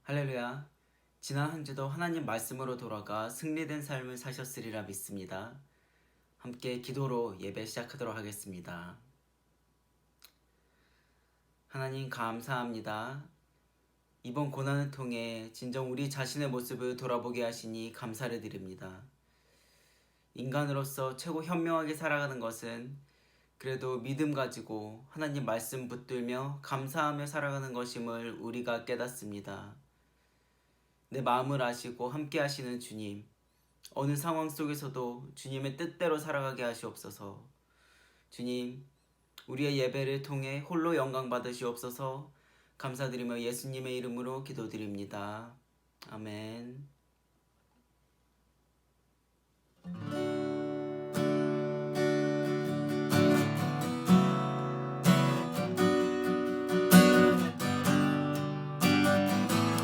할렐루야. 지난 한 주도 하나님 말씀으로 돌아가 승리된 삶을 사셨으리라 믿습니다. 함께 기도로 예배 시작하도록 하겠습니다. 하나님 감사합니다. 이번 고난을 통해 진정 우리 자신의 모습을 돌아보게 하시니 감사를 드립니다. 인간으로서 최고 현명하게 살아가는 것은 그래도 믿음 가지고 하나님 말씀 붙들며 감사하며 살아가는 것임을 우리가 깨닫습니다. 내 마음을 아시고 함께 하시는 주님, 어느 상황 속에서도 주님의 뜻대로 살아가게 하시옵소서. 주님, 우리의 예배를 통해 홀로 영광 받으시옵소서. 감사드리며 예수님의 이름으로 기도드립니다. 아멘.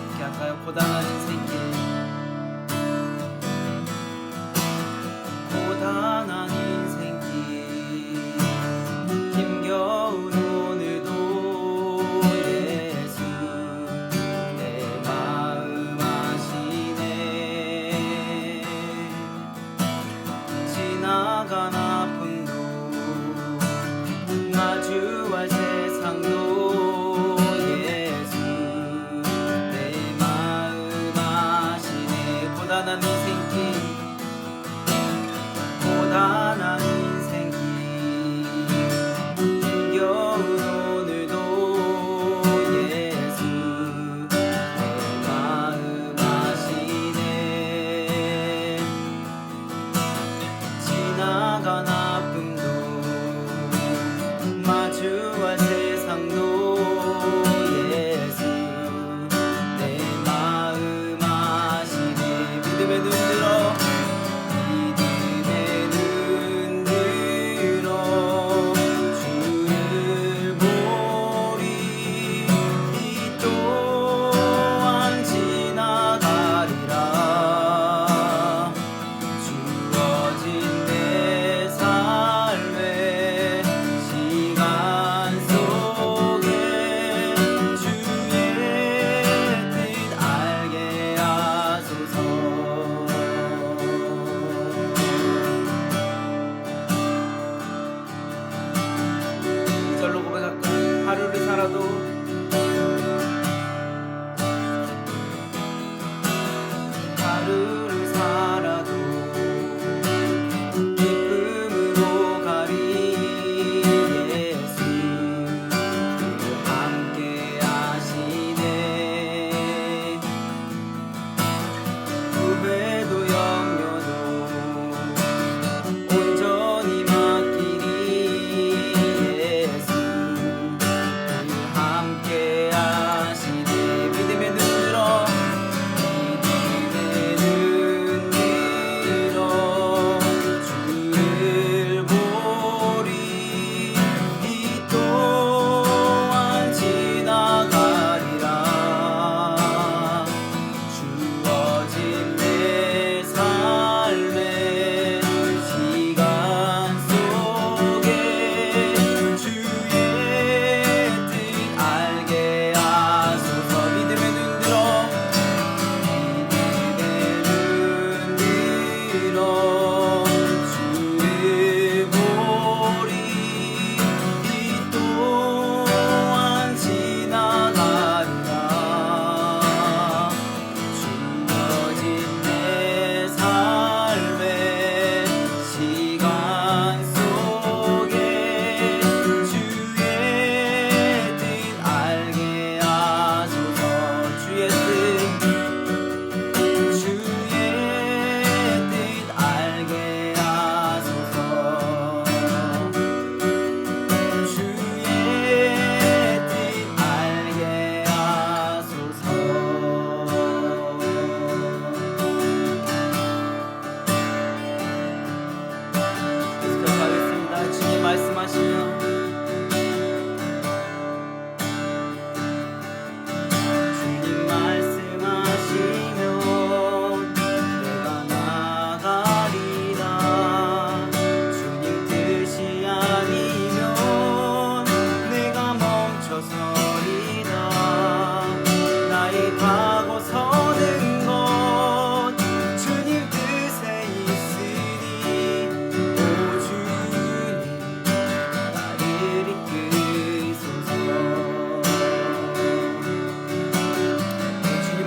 이렇게 할까요? 고단한 인생길, 고단한 인생길, 힘겨운 오늘도 예수 내 마음 아시네. 지나간 아픔도 마주할 세상도 예수 내 마음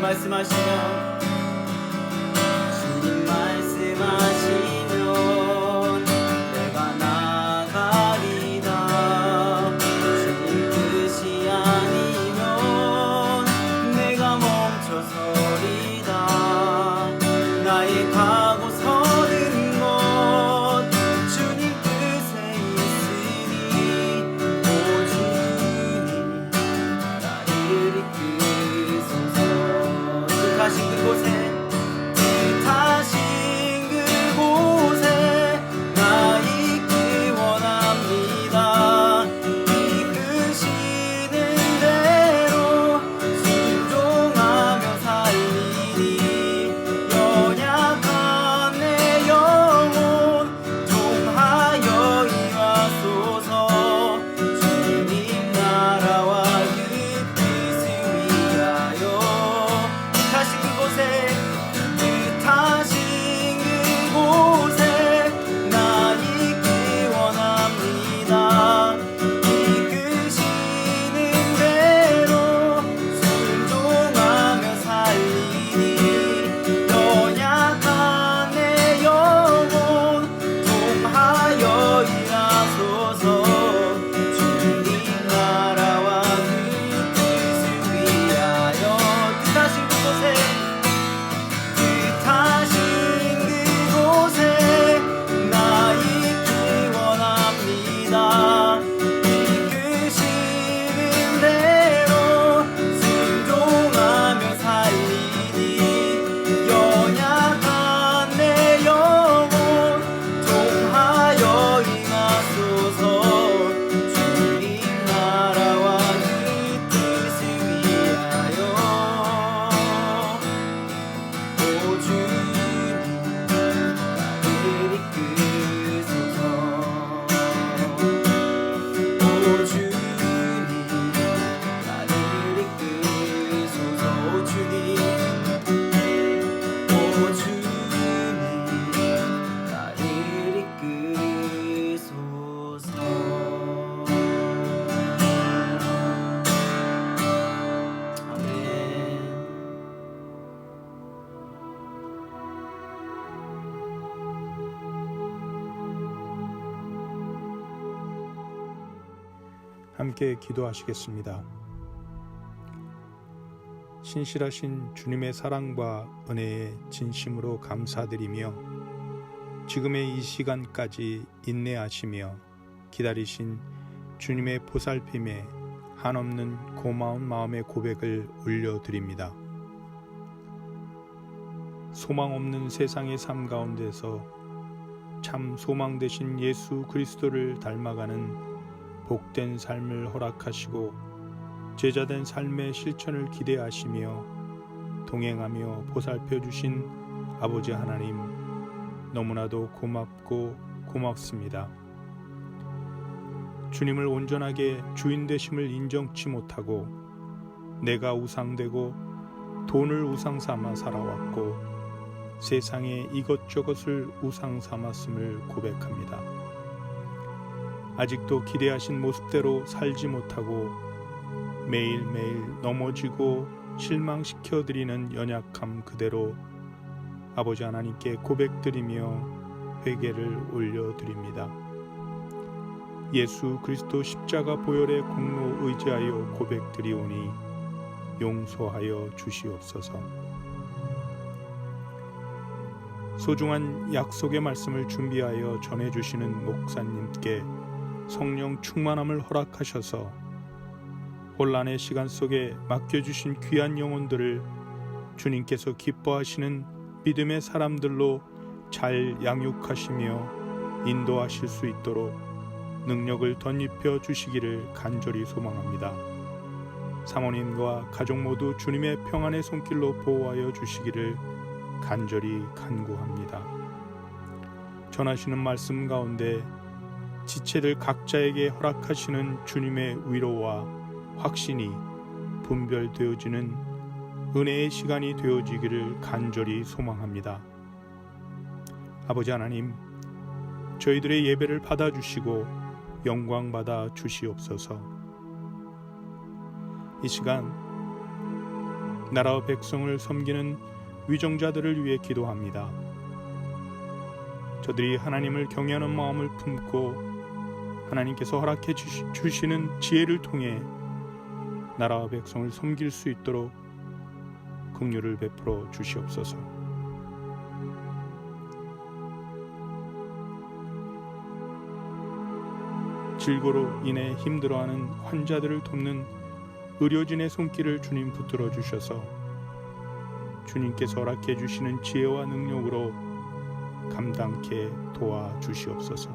말씀하시면 주님 말씀하시면 내가 나가리다. 주님 뜻이 아니면 내가 멈춰서리다. 나의 가고 서는 것 주님 뜻에 있으니 오 주님 나를 이끄소서. 뜻하신 그곳에 뜻하신 그곳에 나 있기 원합니다. 이끄시는 대로 순종하며 살리니 연약한 내 영혼 통하여 임하소서. 주님 나라와 그 뜻을 위하여 뜻하신 그곳에 뜻하신 그곳에 나 있기 원합니다. 이끄시는 대로 순종하며 살리니 연약한 내 영혼 통하여 일하소서. 주님 나라와 그 뜻을 위하여 뜻하신 그곳에 뜻하신 그곳에 나 있기 원합니다. 이끄시는 대로 순종하며 살리니 연약한 내 영혼 통하여 임하소서. 주님 나라와 그 뜻을 위하여 오 주님 나를 이끄소서. 오 주님 나를 이끄소서. 오 주님 오 주님 나를 이끄소서. 아멘. 함께 기도하시겠습니다. 신실하신 주님의 사랑과 은혜에 진심으로 감사드리며 지금의 이 시간까지 인내하시며 기다리신 주님의 보살핌에 한없는 고마운 마음의 고백을 올려드립니다. 소망 없는 세상의 삶 가운데서 참 소망 되신 예수 그리스도를 닮아가는 복된 삶을 허락하시고 제자된 삶의 실천을 기대하시며 동행하며 보살펴 주신 아버지 하나님, 너무나도 고맙고 고맙습니다. 주님을 온전하게 주인 되심을 인정치 못하고 내가 우상되고 돈을 우상 삼아 살아왔고 세상의 이것저것을 우상 삼았음을 고백합니다. 아직도 기대하신 모습대로 살지 못하고 매일매일 넘어지고 실망시켜드리는 연약함 그대로 아버지 하나님께 고백드리며 회개를 올려드립니다. 예수 그리스도 십자가 보혈의 공로 의지하여 고백드리오니 용서하여 주시옵소서. 소중한 약속의 말씀을 준비하여 전해주시는 목사님께 성령 충만함을 허락하셔서 혼란의 시간 속에 맡겨주신 귀한 영혼들을 주님께서 기뻐하시는 믿음의 사람들로 잘 양육하시며 인도하실 수 있도록 능력을 덧입혀 주시기를 간절히 소망합니다. 사모님과 가족 모두 주님의 평안의 손길로 보호하여 주시기를 간절히 간구합니다. 전하시는 말씀 가운데 지체를 각자에게 허락하시는 주님의 위로와 확신이 분별되어지는 은혜의 시간이 되어지기를 간절히 소망합니다. 아버지 하나님, 저희들의 예배를 받아주시고 영광 받아 주시옵소서. 이 시간 나라와 백성을 섬기는 위정자들을 위해 기도합니다. 저들이 하나님을 경외하는 마음을 품고 하나님께서 허락해 주시는 지혜를 통해 나라와 백성을 섬길 수 있도록 긍휼을 베풀어 주시옵소서. 질고로 인해 힘들어하는 환자들을 돕는 의료진의 손길을 주님 붙들어 주셔서 주님께서 허락해 주시는 지혜와 능력으로 감당케 도와 주시옵소서.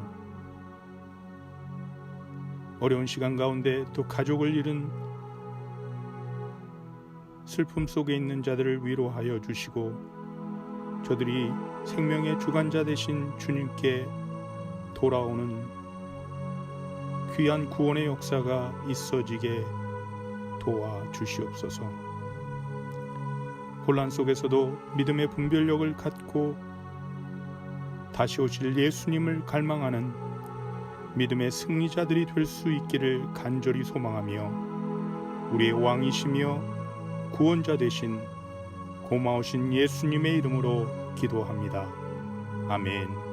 어려운 시간 가운데 또 가족을 잃은 슬픔 속에 있는 자들을 위로하여 주시고 저들이 생명의 주관자 되신 주님께 돌아오는 귀한 구원의 역사가 있어지게 도와 주시옵소서. 혼란 속에서도 믿음의 분별력을 갖고 다시 오실 예수님을 갈망하는 믿음의 승리자들이 될 수 있기를 간절히 소망하며 우리의 왕이시며 구원자 되신 고마우신 예수님의 이름으로 기도합니다. 아멘.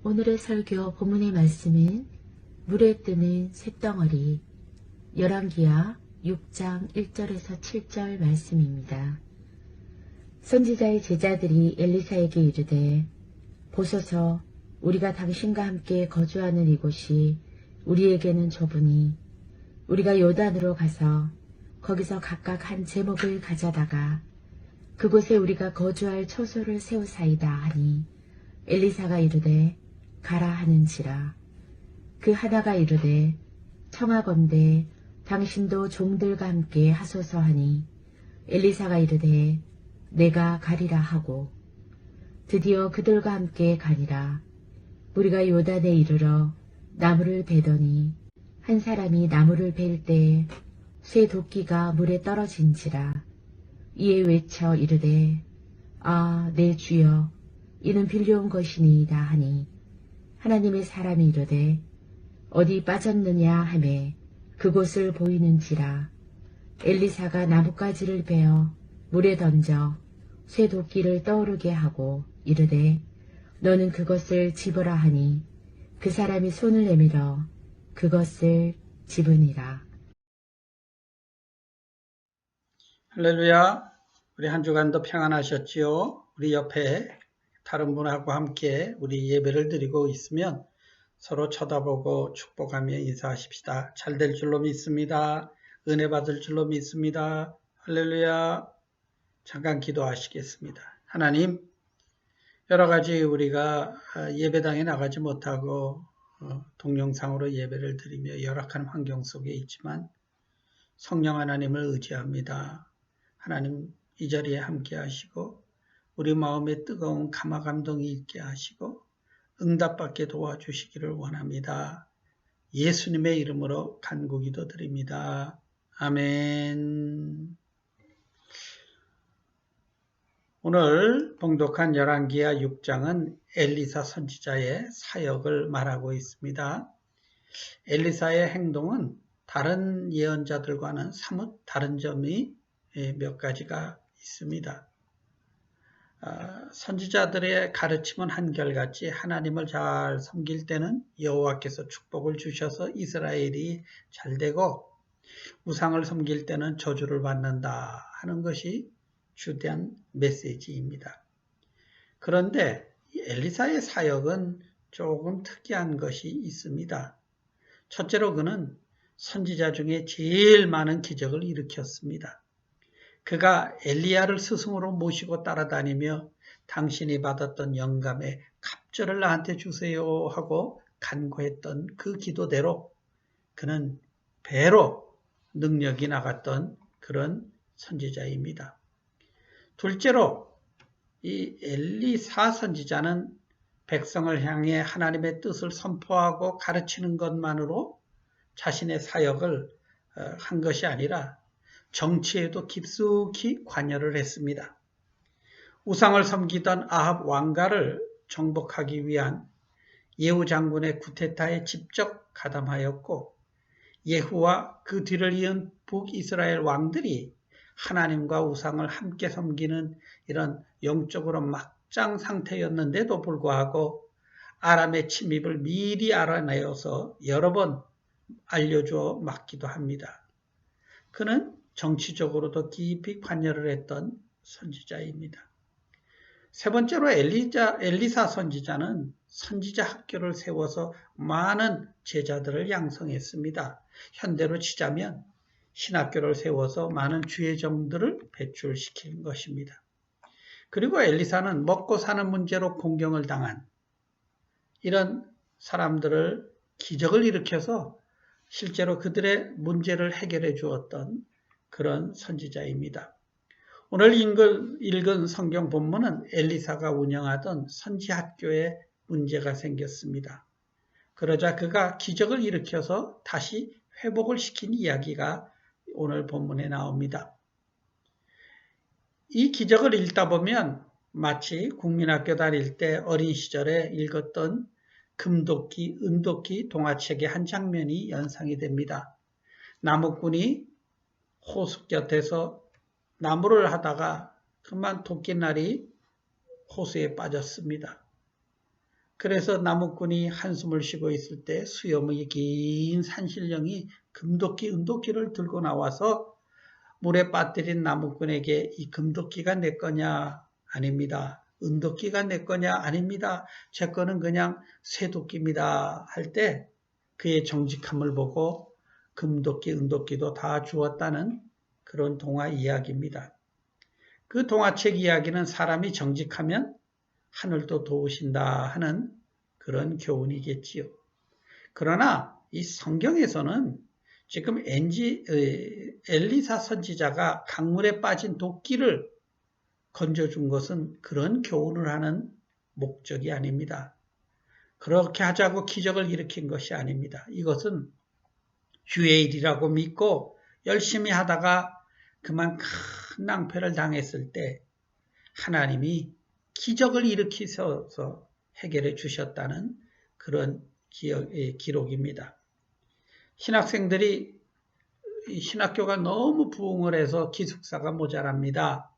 오늘의 설교 본문의 말씀은 물에 뜨는 쇳덩어리 열왕기하 6장 1절에서 7절 말씀입니다. 선지자의 제자들이 엘리사에게 이르되 보소서 우리가 당신과 함께 거주하는 이곳이 우리에게는 좁으니 우리가 요단으로 가서 거기서 각각 한 제목을 가져다가 그곳에 우리가 거주할 처소를 세우사이다 하니 엘리사가 이르되 가라 하는지라. 그 하나가 이르되 청하건대 당신도 종들과 함께 하소서 하니 엘리사가 이르되 내가 가리라 하고 드디어 그들과 함께 가니라. 우리가 요단에 이르러 나무를 베더니 한 사람이 나무를 벨 때에 쇠 도끼가 물에 떨어진지라. 이에 외쳐 이르되 아 내 주여 이는 빌려온 것이니이다 하니 하나님의 사람이 이르되 어디 빠졌느냐 하매 그곳을 보이는지라. 엘리사가 나뭇가지를 베어 물에 던져 쇠 도끼를 떠오르게 하고 이르되 너는 그것을 집으라 하니 그 사람이 손을 내밀어 그것을 집으니라. 할렐루야. 우리 한 주간도 평안하셨지요? 우리 옆에 다른 분하고 함께 우리 예배를 드리고 있으면 서로 쳐다보고 축복하며 인사하십시다. 잘 될 줄로 믿습니다. 은혜 받을 줄로 믿습니다. 할렐루야. 잠깐 기도하시겠습니다. 하나님, 여러 가지 우리가 예배당에 나가지 못하고 동영상으로 예배를 드리며 열악한 환경 속에 있지만 성령 하나님을 의지합니다. 하나님 이 자리에 함께 하시고 우리 마음에 뜨거운 감화 감동이 있게 하시고 응답받게 도와주시기를 원합니다. 예수님의 이름으로 간구기도 드립니다. 아멘. 오늘 봉독한 열왕기하 6장은 엘리사 선지자의 사역을 말하고 있습니다. 엘리사의 행동은 다른 예언자들과는 사뭇 다른 점이 몇 가지가 있습니다. 선지자들의 가르침은 한결같이 하나님을 잘 섬길 때는 여호와께서 축복을 주셔서 이스라엘이 잘되고 우상을 섬길 때는 저주를 받는다 하는 것이 주된 메시지입니다. 그런데 엘리사의 사역은 조금 특이한 것이 있습니다. 첫째로 그는 선지자 중에 제일 많은 기적을 일으켰습니다. 그가 엘리야를 스승으로 모시고 따라다니며 당신이 받았던 영감의 갑절을 나한테 주세요 하고 간구했던 그 기도대로 그는 배로 능력이 나갔던 그런 선지자입니다. 둘째로 이 엘리사 선지자는 백성을 향해 하나님의 뜻을 선포하고 가르치는 것만으로 자신의 사역을 한 것이 아니라 정치에도 깊숙이 관여를 했습니다. 우상을 섬기던 아합 왕가를 정복하기 위한 예후 장군의 쿠데타에 직접 가담하였고 예후와 그 뒤를 이은 북이스라엘 왕들이 하나님과 우상을 함께 섬기는 이런 영적으로 막장 상태였는데도 불구하고 아람의 침입을 미리 알아내어서 여러 번 알려주어 막기도 합니다. 그는 정치적으로도 깊이 관여를 했던 선지자입니다. 세 번째로 엘리사 선지자는 선지자 학교를 세워서 많은 제자들을 양성했습니다. 현대로 치자면 신학교를 세워서 많은 주의 종들을 배출시킨 것입니다. 그리고 엘리사는 먹고 사는 문제로 공경을 당한 이런 사람들을 기적을 일으켜서 실제로 그들의 문제를 해결해 주었던 그런 선지자입니다. 오늘 읽은 성경 본문은 엘리사가 운영하던 선지학교에 문제가 생겼습니다. 그러자 그가 기적을 일으켜서 다시 회복을 시킨 이야기가 오늘 본문에 나옵니다. 이 기적을 읽다 보면 마치 국민학교 다닐 때 어린 시절에 읽었던 금도끼, 은도끼 동화책의 한 장면이 연상이 됩니다. 나무꾼이 호수 곁에서 나무를 하다가 그만 도끼날이 호수에 빠졌습니다. 그래서 나무꾼이 한숨을 쉬고 있을 때 수염의 긴 산신령이 금도끼, 은도끼를 들고 나와서 물에 빠뜨린 나무꾼에게 이 금도끼가 내 거냐? 아닙니다. 은도끼가 내 거냐? 아닙니다. 제 거는 그냥 쇠도끼입니다. 할 때 그의 정직함을 보고 금도끼, 은도끼도 다 주었다는 그런 동화 이야기입니다. 그 동화책 이야기는 사람이 정직하면 하늘도 도우신다 하는 그런 교훈이겠지요. 그러나 이 성경에서는 지금 엘리사 선지자가 강물에 빠진 도끼를 건져준 것은 그런 교훈을 하는 목적이 아닙니다. 그렇게 하자고 기적을 일으킨 것이 아닙니다. 이것은 주의 일이라고 믿고 열심히 하다가 그만 큰 낭패를 당했을 때 하나님이 기적을 일으키셔서 해결해 주셨다는 그런 기록입니다. 신학생들이 신학교가 너무 부흥을 해서 기숙사가 모자랍니다.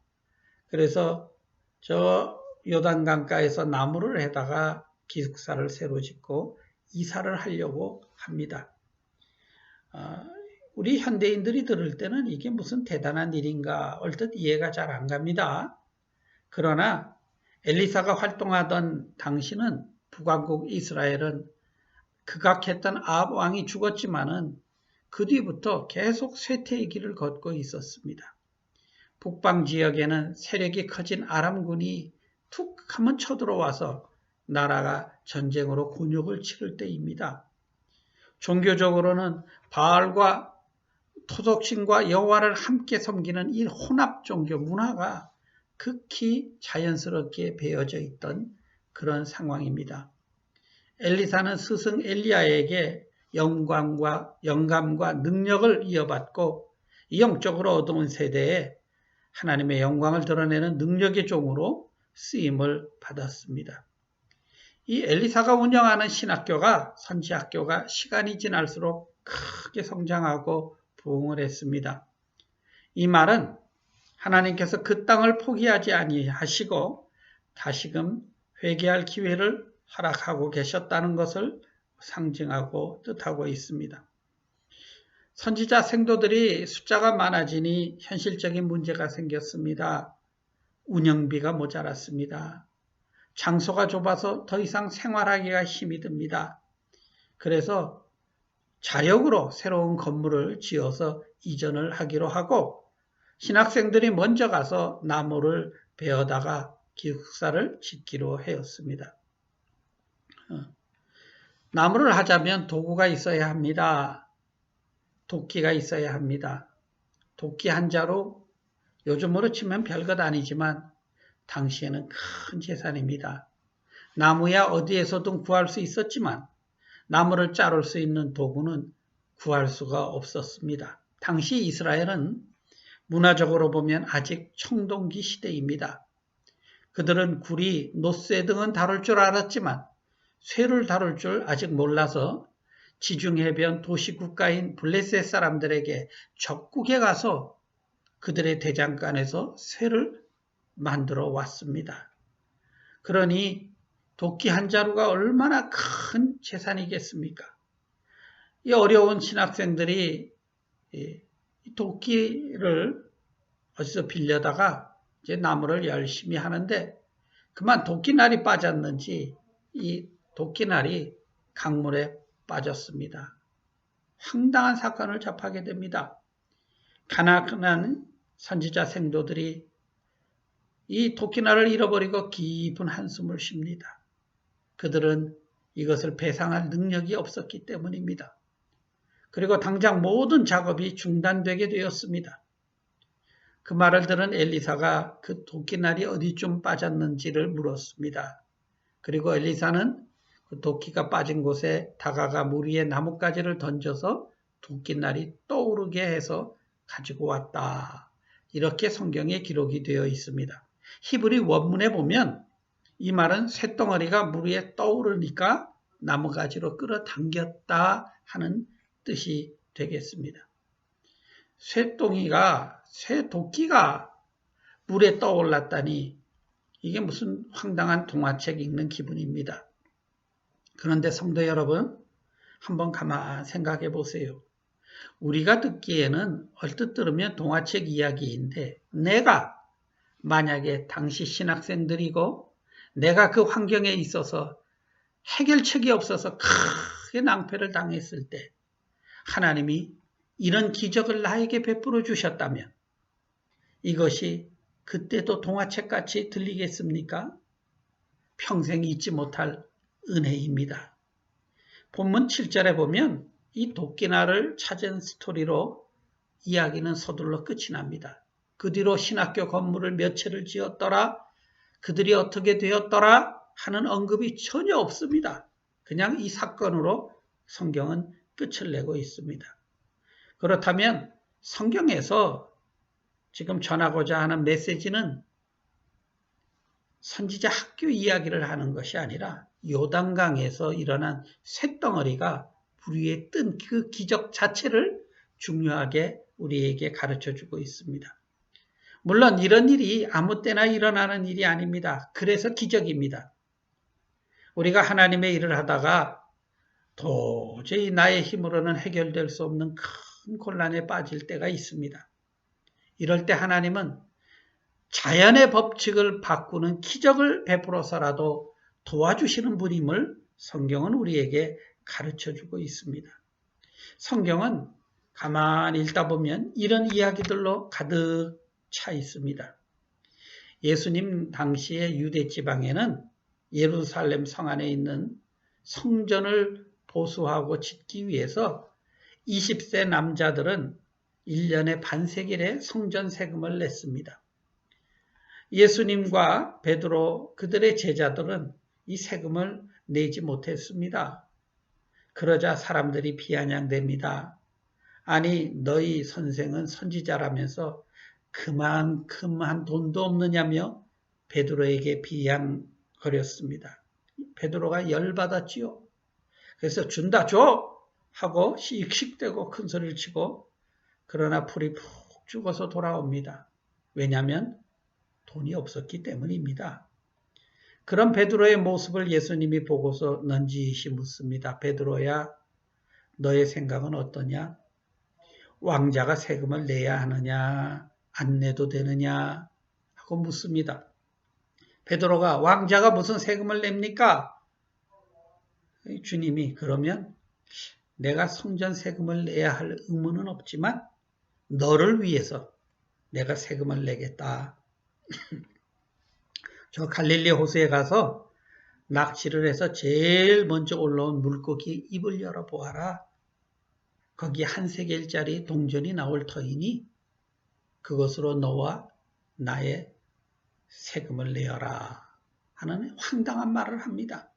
그래서 저 요단강가에서 나무를 해다가 기숙사를 새로 짓고 이사를 하려고 합니다. 우리 현대인들이 들을 때는 이게 무슨 대단한 일인가 얼뜻 이해가 잘 안 갑니다. 그러나 엘리사가 활동하던 당시는 북왕국 이스라엘은 극악했던 아합 왕이 죽었지만은 그 뒤부터 계속 쇠퇴의 길을 걷고 있었습니다. 북방 지역에는 세력이 커진 아람군이 툭 하면 쳐들어와서 나라가 전쟁으로 곤욕을 치를 때입니다. 종교적으로는 바알과 토속신과 여호와를 함께 섬기는 이 혼합 종교 문화가 극히 자연스럽게 배어져 있던 그런 상황입니다. 엘리사는 스승 엘리야에게 영감과 능력을 이어받고 영적으로 얻어온 세대에 하나님의 영광을 드러내는 능력의 종으로 쓰임을 받았습니다. 이 엘리사가 운영하는 신학교가 선지학교가 시간이 지날수록 크게 성장하고 부흥을 했습니다. 이 말은 하나님께서 그 땅을 포기하지 아니하시고 다시금 회개할 기회를 허락하고 계셨다는 것을 상징하고 뜻하고 있습니다. 선지자 생도들이 숫자가 많아지니 현실적인 문제가 생겼습니다. 운영비가 모자랐습니다. 장소가 좁아서 더 이상 생활하기가 힘이 듭니다. 그래서 자력으로 새로운 건물을 지어서 이전을 하기로 하고 신학생들이 먼저 가서 나무를 베어다가 기숙사를 짓기로 하였습니다. 나무를 하자면 도구가 있어야 합니다. 도끼가 있어야 합니다. 도끼 한 자로 요즘으로 치면 별것 아니지만 당시에는 큰 재산입니다. 나무야 어디에서든 구할 수 있었지만 나무를 자를 수 있는 도구는 구할 수가 없었습니다. 당시 이스라엘은 문화적으로 보면 아직 청동기 시대입니다. 그들은 구리, 노쇠 등은 다룰 줄 알았지만 쇠를 다룰 줄 아직 몰라서 지중해변 도시국가인 블레셋 사람들에게 적국에 가서 그들의 대장간에서 쇠를 만들어 왔습니다. 그러니 도끼 한 자루가 얼마나 큰 재산이겠습니까? 이 어려운 신학생들이 도끼를 어디서 빌려다가 이제 나무를 열심히 하는데 그만 도끼날이 빠졌는지 이 도끼날이 강물에 빠졌습니다. 황당한 사건을 접하게 됩니다. 가난한 선지자 생도들이 이 도끼날을 잃어버리고 깊은 한숨을 쉽니다. 그들은 이것을 배상할 능력이 없었기 때문입니다. 그리고 당장 모든 작업이 중단되게 되었습니다. 그 말을 들은 엘리사가 그 도끼날이 어디쯤 빠졌는지를 물었습니다. 그리고 엘리사는 그 도끼가 빠진 곳에 다가가 물 위에 나뭇가지를 던져서 도끼날이 떠오르게 해서 가지고 왔다. 이렇게 성경에 기록이 되어 있습니다. 히브리 원문에 보면 이 말은 쇳덩어리가 물 위에 떠오르니까 나뭇가지로 끌어당겼다 하는 뜻이 되겠습니다. 쇠도끼가 물에 떠올랐다니 이게 무슨 황당한 동화책 읽는 기분입니다. 그런데 성도 여러분, 한번 가만 생각해 보세요. 우리가 듣기에는 얼뜻 들으면 동화책 이야기인데 내가 만약에 당시 신학생들이고 내가 그 환경에 있어서 해결책이 없어서 크게 낭패를 당했을 때 하나님이 이런 기적을 나에게 베풀어 주셨다면 이것이 그때도 동화책같이 들리겠습니까? 평생 잊지 못할 은혜입니다. 본문 7절에 보면 이 도끼날을 찾은 스토리로 이야기는 서둘러 끝이 납니다. 그 뒤로 신학교 건물을 몇 채를 지었더라, 그들이 어떻게 되었더라 하는 언급이 전혀 없습니다. 그냥 이 사건으로 성경은 끝을 내고 있습니다. 그렇다면 성경에서 지금 전하고자 하는 메시지는 선지자 학교 이야기를 하는 것이 아니라 요단강에서 일어난 쇳덩어리가 물 위에 뜬 그 기적 자체를 중요하게 우리에게 가르쳐주고 있습니다. 물론 이런 일이 아무 때나 일어나는 일이 아닙니다. 그래서 기적입니다. 우리가 하나님의 일을 하다가 도저히 나의 힘으로는 해결될 수 없는 큰 곤란에 빠질 때가 있습니다. 이럴 때 하나님은 자연의 법칙을 바꾸는 기적을 베풀어서라도 도와주시는 분임을 성경은 우리에게 가르쳐주고 있습니다. 성경은 가만히 읽다 보면 이런 이야기들로 가득 차 있습니다. 예수님 당시의 유대 지방에는 예루살렘 성 안에 있는 성전을 보수하고 짓기 위해서 20세 남자들은 1년에 반세겔의 성전 세금을 냈습니다. 예수님과 베드로 그들의 제자들은 이 세금을 내지 못했습니다. 그러자 사람들이 비아냥됩니다. 아니 너희 선생은 선지자라면서 그만큼한 돈도 없느냐며 베드로에게 비양거렸습니다. 베드로가 열받았지요. 그래서 준다 줘 하고 씩씩대고 큰 소리를 치고 그러나 풀이 푹 죽어서 돌아옵니다. 왜냐하면 돈이 없었기 때문입니다. 그런 베드로의 모습을 예수님이 보고서 넌지시 묻습니다. 베드로야, 너의 생각은 어떠냐? 왕자가 세금을 내야 하느냐? 안 내도 되느냐? 하고 묻습니다. 베드로가 왕자가 무슨 세금을 냅니까? 주님이 그러면 내가 성전 세금을 내야 할 의무는 없지만 너를 위해서 내가 세금을 내겠다. 저 갈릴리 호수에 가서 낚시를 해서 제일 먼저 올라온 물고기 입을 열어보아라. 거기 한 세겔짜리 동전이 나올 터이니 그것으로 너와 나의 세금을 내어라 하는 황당한 말을 합니다.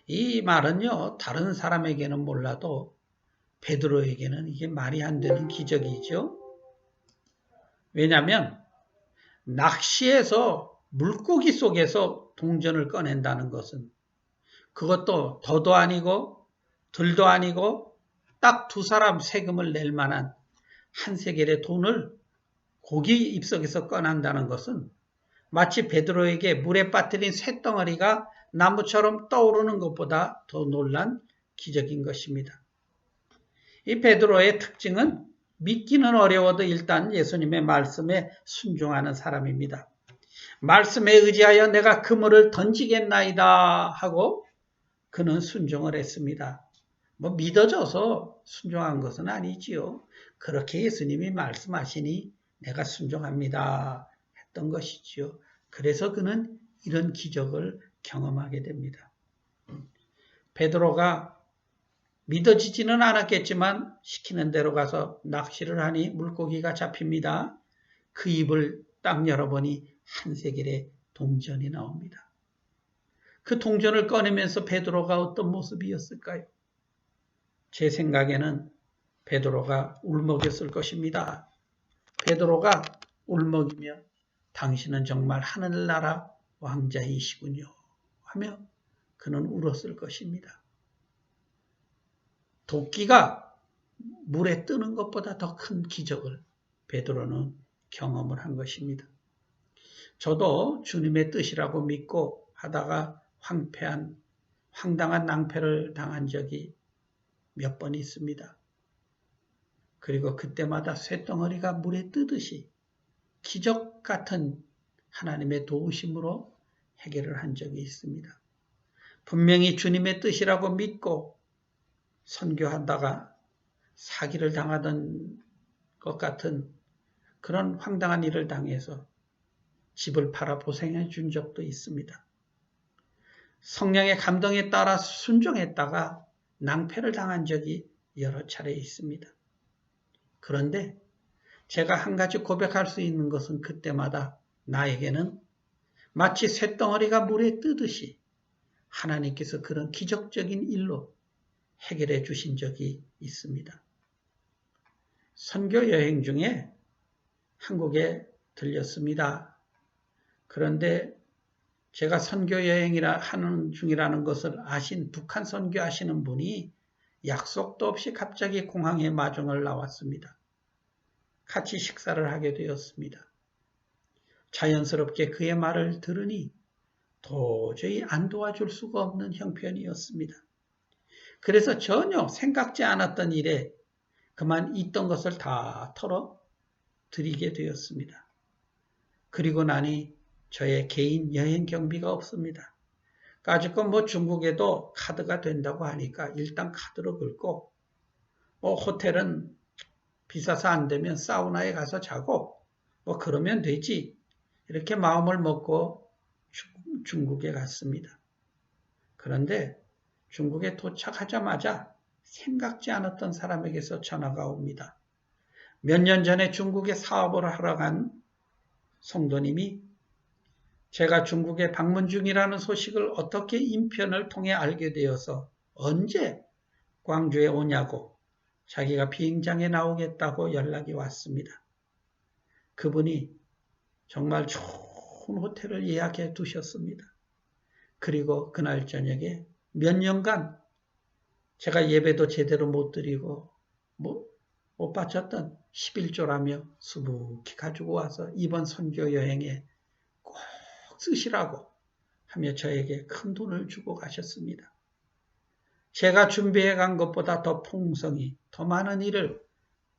이 말은요, 다른 사람에게는 몰라도 베드로에게는 이게 말이 안 되는 기적이죠. 왜냐하면 낚시해서 물고기 속에서 동전을 꺼낸다는 것은 그것도 더도 아니고 덜도 아니고 딱 두 사람 세금을 낼 만한 한 세겔의 돈을 고기 입속에서 꺼낸다는 것은 마치 베드로에게 물에 빠뜨린 쇳덩어리가 나무처럼 떠오르는 것보다 더 놀란 기적인 것입니다. 이 베드로의 특징은 믿기는 어려워도 일단 예수님의 말씀에 순종하는 사람입니다. 말씀에 의지하여 내가 그물을 던지겠나이다 하고 그는 순종을 했습니다. 믿어져서 순종한 것은 아니지요. 그렇게 예수님이 말씀하시니 내가 순종합니다 했던 것이지요. 그래서 그는 이런 기적을 경험하게 됩니다. 베드로가 믿어지지는 않았겠지만 시키는 대로 가서 낚시를 하니 물고기가 잡힙니다. 그 입을 딱 열어보니 한 세겔의 동전이 나옵니다. 그 동전을 꺼내면서 베드로가 어떤 모습이었을까요? 제 생각에는 베드로가 울먹였을 것입니다. 베드로가 울먹이며 당신은 정말 하늘나라 왕자이시군요 하며 그는 울었을 것입니다. 도끼가 물에 뜨는 것보다 더 큰 기적을 베드로는 경험을 한 것입니다. 저도 주님의 뜻이라고 믿고 하다가 황당한 낭패를 당한 적이 몇 번 있습니다. 그리고 그때마다 쇳덩어리가 물에 뜨듯이 기적 같은 하나님의 도우심으로 해결을 한 적이 있습니다. 분명히 주님의 뜻이라고 믿고 선교하다가 사기를 당하던 것 같은 그런 황당한 일을 당해서 집을 팔아 보생해 준 적도 있습니다. 성령의 감동에 따라 순종했다가 낭패를 당한 적이 여러 차례 있습니다. 그런데 제가 한 가지 고백할 수 있는 것은 그때마다 나에게는 마치 쇳덩어리가 물에 뜨듯이 하나님께서 그런 기적적인 일로 해결해 주신 적이 있습니다. 선교 여행 중에 한국에 들렸습니다. 그런데 제가 선교 여행이라 하는 중이라는 것을 아신 북한 선교하시는 분이 약속도 없이 갑자기 공항에 마중을 나왔습니다. 같이 식사를 하게 되었습니다. 자연스럽게 그의 말을 들으니 도저히 안 도와줄 수가 없는 형편이었습니다. 그래서 전혀 생각지 않았던 일에 그만 있던 것을 다 털어드리게 되었습니다. 그리고 나니 저의 개인 여행 경비가 없습니다. 까짓건 중국에도 카드가 된다고 하니까 일단 카드로 긁고 호텔은 비싸서 안 되면 사우나에 가서 자고 그러면 되지. 이렇게 마음을 먹고 중국에 갔습니다. 그런데 중국에 도착하자마자 생각지 않았던 사람에게서 전화가 옵니다. 몇 년 전에 중국에 사업을 하러 간 성도님이 제가 중국에 방문 중이라는 소식을 어떻게 인편을 통해 알게 되어서 언제 광주에 오냐고 자기가 비행장에 나오겠다고 연락이 왔습니다. 그분이 정말 좋은 호텔을 예약해 두셨습니다. 그리고 그날 저녁에 몇 년간 제가 예배도 제대로 못 드리고 못 바쳤던 11조라며 수북히 가지고 와서 이번 선교 여행에 꼭 쓰시라고 하며 저에게 큰 돈을 주고 가셨습니다. 제가 준비해 간 것보다 더 풍성히 더 많은 일을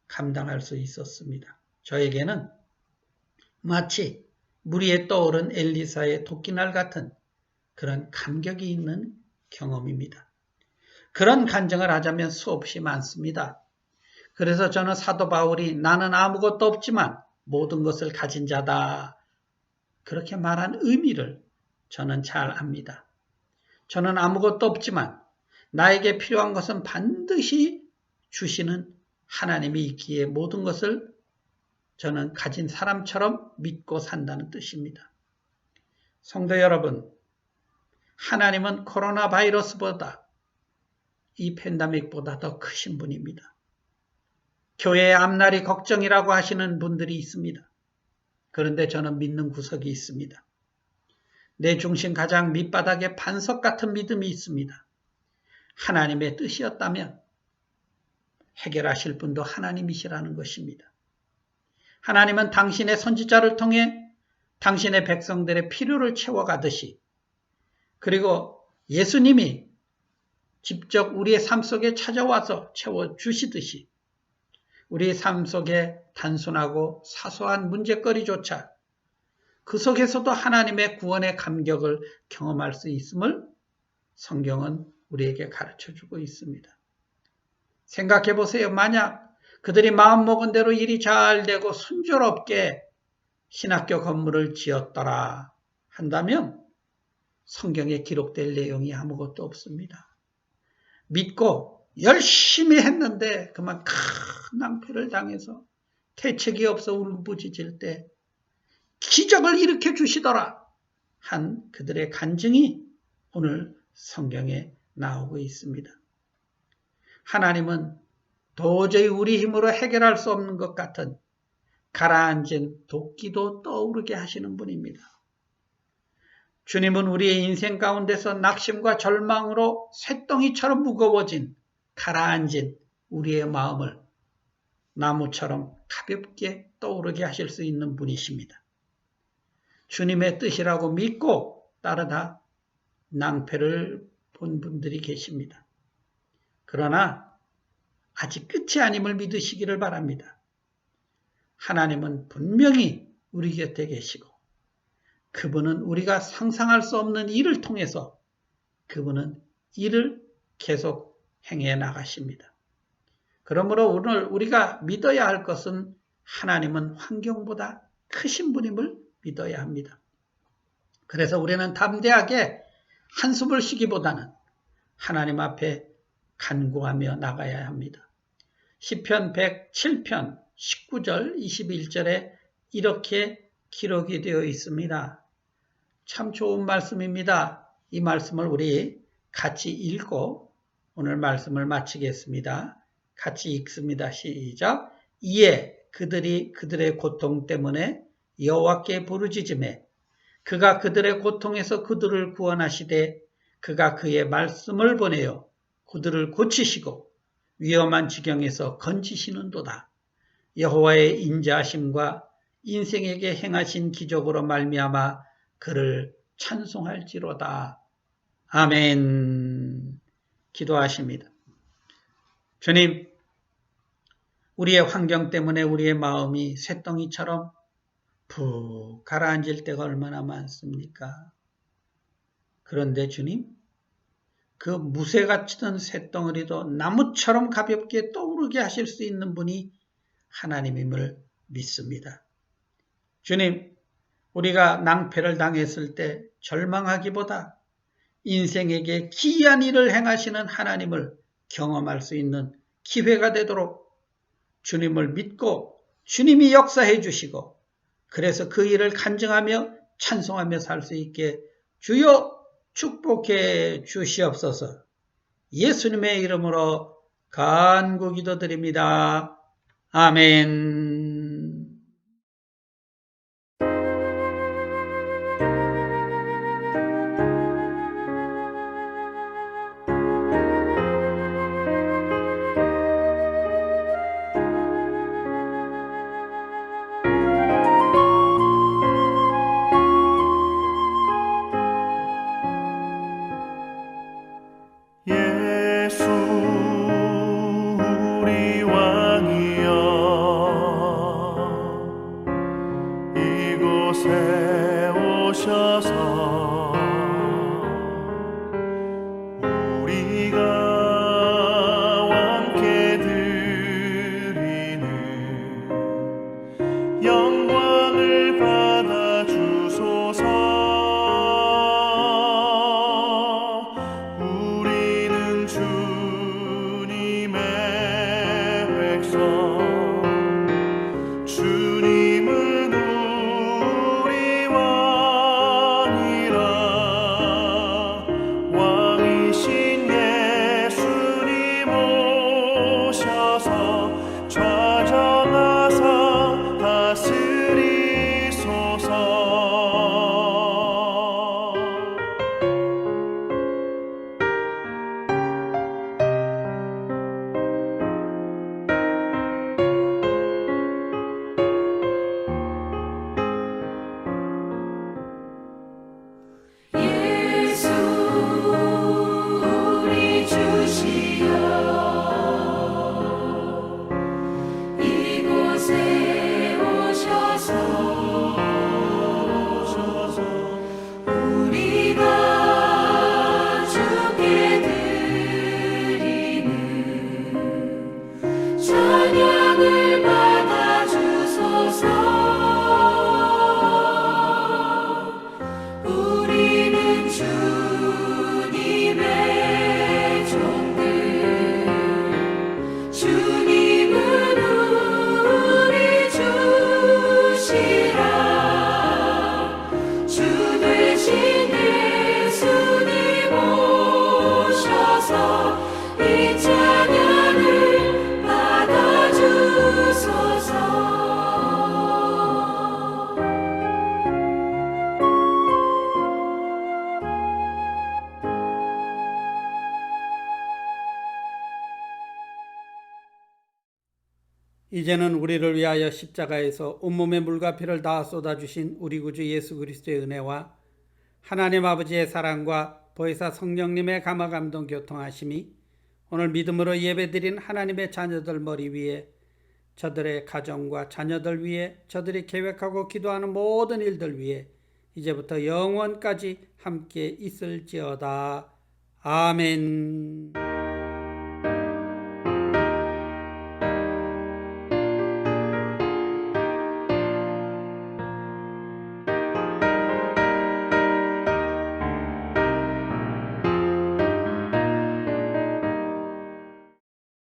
감당할 수 있었습니다. 저에게는 마치 물 위에 떠오른 엘리사의 토끼날 같은 그런 감격이 있는 경험입니다. 그런 간증을 하자면 수없이 많습니다. 그래서 저는 사도 바울이 나는 아무것도 없지만 모든 것을 가진 자다. 그렇게 말한 의미를 저는 잘 압니다. 저는 아무것도 없지만 나에게 필요한 것은 반드시 주시는 하나님이 있기에 모든 것을 저는 가진 사람처럼 믿고 산다는 뜻입니다. 성도 여러분, 하나님은 코로나 바이러스보다 이 팬데믹보다 더 크신 분입니다. 교회의 앞날이 걱정이라고 하시는 분들이 있습니다. 그런데 저는 믿는 구석이 있습니다. 내 중심 가장 밑바닥에 반석 같은 믿음이 있습니다. 하나님의 뜻이었다면 해결하실 분도 하나님이시라는 것입니다. 하나님은 당신의 선지자를 통해 당신의 백성들의 필요를 채워가듯이 그리고 예수님이 직접 우리의 삶 속에 찾아와서 채워주시듯이 우리의 삶 속에 단순하고 사소한 문제거리조차 그 속에서도 하나님의 구원의 감격을 경험할 수 있음을 성경은 우리에게 가르쳐주고 있습니다. 생각해 보세요. 만약 그들이 마음먹은 대로 일이 잘 되고 순조롭게 신학교 건물을 지었더라 한다면 성경에 기록될 내용이 아무것도 없습니다. 믿고 열심히 했는데 그만 큰 낭패를 당해서 대책이 없어 울부짖을 때 기적을 일으켜 주시더라 한 그들의 간증이 오늘 성경에 나오고 있습니다. 하나님은 도저히 우리 힘으로 해결할 수 없는 것 같은 가라앉은 도끼도 떠오르게 하시는 분입니다. 주님은 우리의 인생 가운데서 낙심과 절망으로 쇳덩이처럼 무거워진 가라앉은 우리의 마음을 나무처럼 가볍게 떠오르게 하실 수 있는 분이십니다. 주님의 뜻이라고 믿고 따르다 낭패를 본 분들이 계십니다. 그러나 아직 끝이 아님을 믿으시기를 바랍니다. 하나님은 분명히 우리 곁에 계시고 그분은 우리가 상상할 수 없는 일을 통해서 그분은 일을 계속 행해 나가십니다. 그러므로 오늘 우리가 믿어야 할 것은 하나님은 환경보다 크신 분임을 믿어야 합니다. 그래서 우리는 담대하게 한숨을 쉬기보다는 하나님 앞에 간구하며 나가야 합니다. 시편 107편 19절 21절에 이렇게 기록이 되어 있습니다. 참 좋은 말씀입니다. 이 말씀을 우리 같이 읽고 오늘 말씀을 마치겠습니다. 같이 읽습니다. 시작. 이에 그들이 그들의 고통 때문에 여호와께 부르짖으매 그가 그들의 고통에서 그들을 구원하시되 그가 그의 말씀을 보내어 그들을 고치시고 위험한 지경에서 건지시는도다. 여호와의 인자하심과 인생에게 행하신 기적으로 말미암아 그를 찬송할지로다. 아멘. 기도하십니다. 주님, 우리의 환경 때문에 우리의 마음이 쇳덩이처럼 푹 가라앉을 때가 얼마나 많습니까? 그런데 주님, 그 무쇠 같은 쇳덩어리도 나무처럼 가볍게 떠오르게 하실 수 있는 분이 하나님임을 믿습니다. 주님, 우리가 낭패를 당했을 때 절망하기보다 인생에게 기이한 일을 행하시는 하나님을 경험할 수 있는 기회가 되도록 주님을 믿고 주님이 역사해 주시고 그래서 그 일을 간증하며 찬송하며 살 수 있게 주여 축복해 주시옵소서. 예수님의 이름으로 간구 기도드립니다. 아멘. 예수 우리 왕이여 이곳에 오셔서 우리가 왕께 드리는 영광을 받아 주소서. 주님은 우리 왕이라 왕이신 예수님 오셔서 좌정하사 다스리소서. 찬양을 받아 주소서. 우리는 주님의 종들. 주님은 우리 주시라. 주 되신 예수님 오셔서 이 찬양을 이제는 우리를 위하여 십자가에서 온몸의 물과 피를 다 쏟아주신 우리 구주 예수 그리스도의 은혜와 하나님 아버지의 사랑과 보혜사 성령님의 감화감동 교통하심이 오늘 믿음으로 예배드린 하나님의 자녀들 머리 위에, 저들의 가정과 자녀들 위에, 저들이 계획하고 기도하는 모든 일들 위에 이제부터 영원까지 함께 있을지어다. 아멘.